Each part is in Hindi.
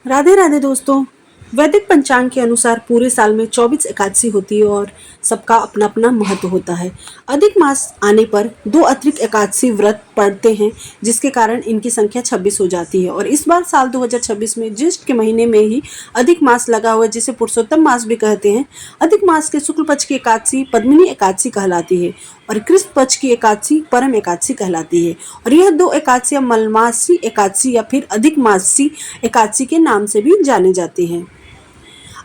राधे राधे दोस्तों। वैदिक पंचांग के अनुसार पूरे साल में 24 एकादशी होती है और सबका अपना अपना महत्व होता है। अधिक मास आने पर 2 अतिरिक्त एकादशी व्रत पड़ते हैं, जिसके कारण इनकी संख्या 26 हो जाती है। और इस बार साल 2026 में ज्येष्ठ के महीने में ही अधिक मास लगा हुआ है, जिसे पुरुषोत्तम मास भी कहते हैं। अधिक मास के शुक्ल पक्ष की एकादशी पद्मिनी एकादशी कहलाती है और कृष्ण पक्ष की एकादशी परम एकादशी कहलाती है। और यह 2 एकादशियां मलमासी एकादशी या फिर अधिक मासी एकादशी के नाम से भी जाने जाते हैं।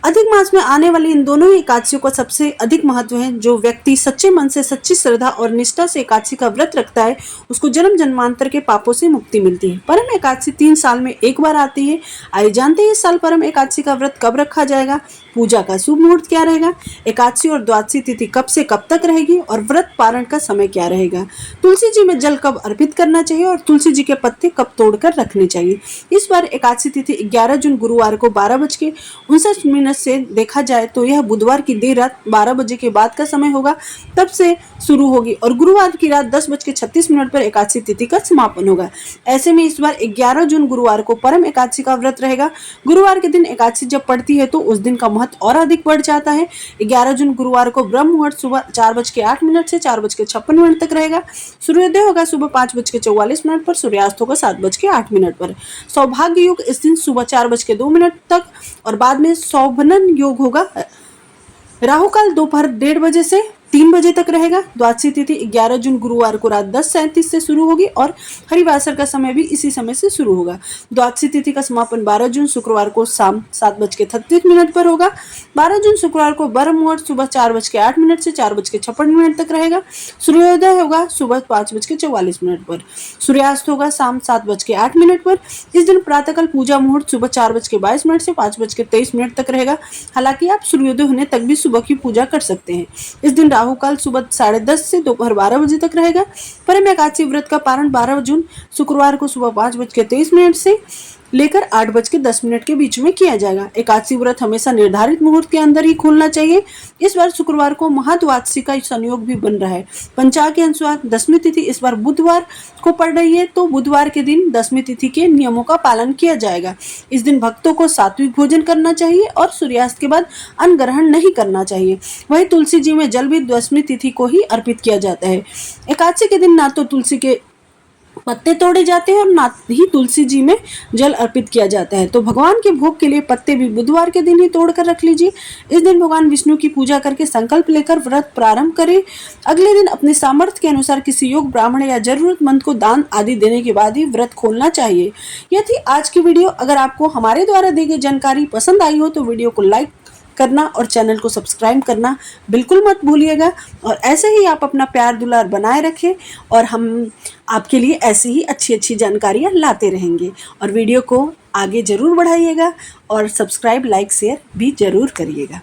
अधिक मास में आने वाली इन दोनों ही एकादशियों का सबसे अधिक महत्व है। जो व्यक्ति सच्चे मन से, सच्ची श्रद्धा और निष्ठा से एकादशी का व्रत रखता है, उसको जन्म जन्मांतर के पापों से मुक्ति मिलती है। परम एकादशी 3 साल में एक बार आती है। आइए जानते हैं इस साल परम एकादशी का व्रत कब रखा जाएगा, पूजा का शुभ मुहूर्त क्या रहेगा, एकादशी और द्वादशी तिथि कब से कब तक रहेगी और व्रत पारण का समय क्या रहेगा, तुलसी जी में जल कब अर्पित करना चाहिए और तुलसी जी के पत्ते कब तोड़कर रखने चाहिए। इस बार एकादशी तिथि 11 जून गुरुवार को 12:59 से देखा जाए तो यह बुधवार की देर रात 12 बजे के बाद का समय होगा, तब से शुरू होगी और गुरुवार की रात 10:36 पर एकादशी तिथि का समापन होगा। ऐसे में इस बार 11 जून गुरुवार को परम एकादशी का व्रत रहेगा। गुरुवार के दिन एकादशी जब पड़ती है तो उस दिन का महत्व और अधिक बढ़ जाता है। 11 जून गुरुवार को ब्रह्म मुहूर्त सुबह 4:08 से 4:56 तक रहेगा। सूर्योदय होगा सुबह 5:44 पर, सूर्यास्त होगा 7:08 पर। सौभाग्य योग इस दिन सुबह 4:02 तक और बाद में सौभनन योग होगा। राहु काल दोपहर 1:30 बजे से 3 बजे तक रहेगा। द्वादशी तिथि 11 जून गुरुवार को रात 10:37 से शुरू होगी और हरिवासर का समय भी इसी समय से शुरू होगा। द्वादशी तिथि का समापन 12 जून शुक्रवार को शाम 7:33 पर होगा। 12 जून शुक्रवार को ब्रह्म मुहूर्त सुबह 4:08 से 4:56 तक रहेगा। सूर्योदय होगा सुबह 5:44 पर, सूर्यास्त होगा शाम 7:08 पर। इस दिन प्रातःकाल पूजा मुहूर्त सुबह 4:22 से 5:23 तक रहेगा। हालांकि आप सूर्योदय होने तक भी सुबह की पूजा कर सकते हैं। इस दिन राहु काल सुबह 10:30 से दोपहर 12 बजे तक रहेगा। परम एकादशी व्रत का पारण 12 जून शुक्रवार को सुबह 5:23 से लेकर 8:10 के बीच में किया जाएगा। एकादशी व्रत हमेशा निर्धारित मुहूर्त के अंदर ही खोलना चाहिए। इस बार शुक्रवार को महाद्वादशी का संयोग भी बन रहा है। पंचांग के अनुसार 10वीं तिथि इस बार बुधवार को पड़ रही है, तो बुधवार के दिन 10वीं तिथि के नियमों का पालन किया जाएगा। इस दिन भक्तों को सात्विक भोजन करना चाहिए और सूर्यास्त के बाद अन्न ग्रहण नहीं करना चाहिए। वही तुलसी जी में जल भी 10वीं तिथि को ही अर्पित किया जाता है। एकादशी के दिन ना तो तुलसी के पत्ते तोड़े जाते हैं और ना ही तुलसी जी में जल अर्पित किया जाता है। तो भगवान के भोग के लिए पत्ते भी बुधवार के दिन ही तोड़ कर रख लीजिए। इस दिन भगवान विष्णु की पूजा करके संकल्प लेकर व्रत प्रारंभ करें। अगले दिन अपने सामर्थ्य के अनुसार किसी योग्य ब्राह्मण या जरूरतमंद को दान आदि देने के बाद ही व्रत खोलना चाहिए। यह थी आज की वीडियो। अगर आपको हमारे द्वारा दी गई जानकारी पसंद आई हो तो वीडियो को लाइक करना और चैनल को सब्सक्राइब करना बिल्कुल मत भूलिएगा। और ऐसे ही आप अपना प्यार दुलार बनाए रखें और हम आपके लिए ऐसी ही अच्छी अच्छी जानकारियाँ लाते रहेंगे। और वीडियो को आगे ज़रूर बढ़ाइएगा और सब्सक्राइब, लाइक, शेयर भी ज़रूर करिएगा।